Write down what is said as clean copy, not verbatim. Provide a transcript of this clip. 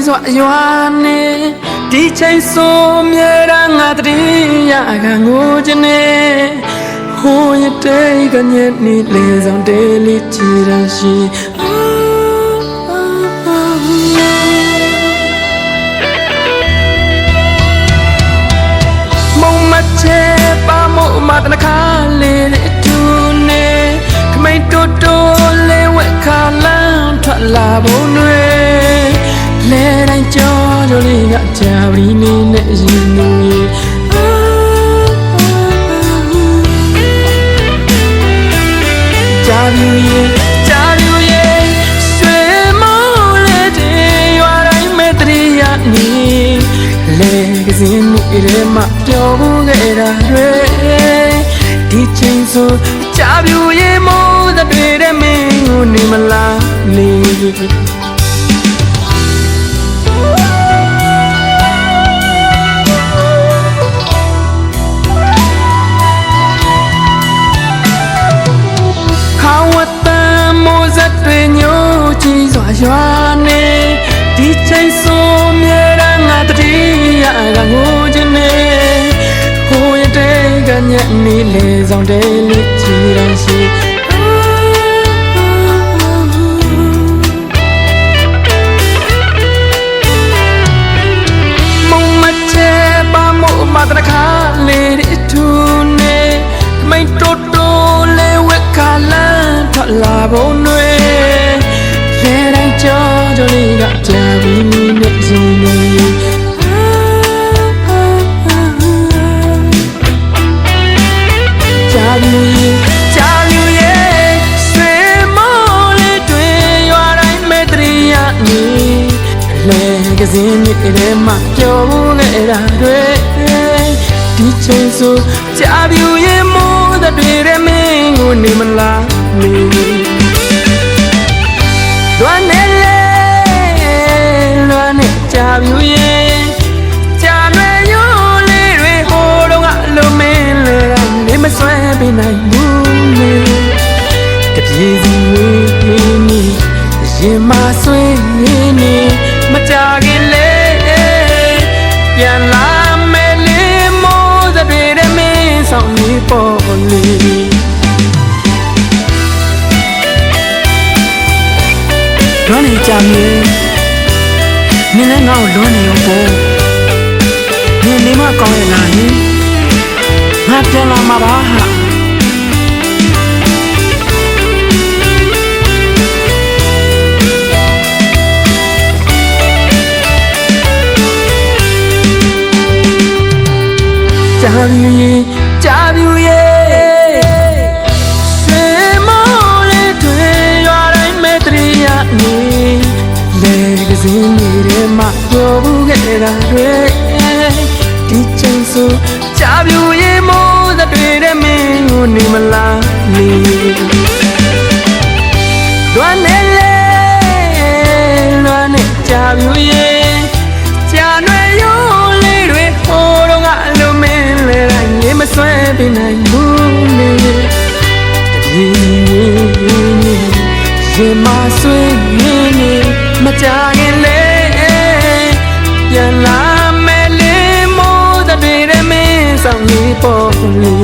စွာရွာနေဒီချိန်ဆိုမြဲတမ်းငါတည်းရကငိုချင်နေဟိုရတဲ့ကညက်နေလေဆောင်တဲလေးချီရရှိမုံမချေပါမို့မတနခါလေးတူနေခမိတ်တိုးတိုးလေးဝက်ခါလန်းထွက်လာဖို့တွေလဲတိုင်းကြောကြလေးကကြာပြီးနေနဲ့ရင်လူကြီးကြာပြီးရင်ရွှေမိုးလေးတွေရွာတိုင်းမဲ့တရီရနေလေကစင်းမှုတွေမှာပျော်ဖို့ခဲ့တာတွေဒီချိန်ဆိုကြာပြီးရင်မိုးတွေတဲ့မင်းကိုနေမလားနေရွာနေဒီချိန်ဆိုမြဲတမ်းငါတည်းရကငိုချင်နေဟိုရတဲ့ကညက်နေလေဆောင်တဲလေးချီရရှိမုံမချေပါမို့မတခါလေးထူနေမိတ်တိုးတိုးလေးဝက်ခါလန်းထွက်လာဖို့တွေကြောလေးကကြာပြီးနေစုံနေကြာပြီးရဲ့ရွှေမိုးလေးတွေရွာတိုင်းမဲ့တရီရနေလေကစင်းမြစ်ထဲမှာပျော်ဖို့ခဲ့တာတွေဒီချိန်ဆိုကြာပြီးရဲ့မိုးတွေတဲ့မင်းကိုနေမလားနေလွမ်းနေကြာပြူရဲ့ကြာရွယ်ရိုးလေးတွေဟိုတော့ကလိုမင်းလေးကနေမဆွဲပေးနိုင်ဘူးလေတပြေးစီဝေးနေရင်မဆွေးနေမကြခင်လေပြန်လာမယ်လေမိုးတွေတဲ့မင်းဆောင်နေပေါ်လေလွမ်းနေကြာမြဲနင်းလည်းငါ့ကိုလွန်နေရောပေါ့နင်းနေမကောင်းရဲ့လားဟင်ငါပြန်လာမှာပါဟာကြာပြူရဲ့ရွှေမိုးလေးတွေရွာတိုင်းမဲ့တရီရနေလေကစင်းနေတဲ့မှာပြောဘူးခဲ့တာတွေဒီချိန်ဆိုကြာပြူရဲ့မိုးတွေတဲ့မင်းကိုနေမလားနေလွမ်းနေကြာပြူရဲ့ကြာရွယ်ရိုးလေးတွေဟိုတော့ကလိုမင်းလေးတိုင်းနေမဆွဲပေးနိုင်ဘူးနေတပြေးရင်မဆွေးနေမကြခင်လေပြန်လာမယ်လေမိုးတွေတဲ့မင်းဆောင်နေပေါ်လေ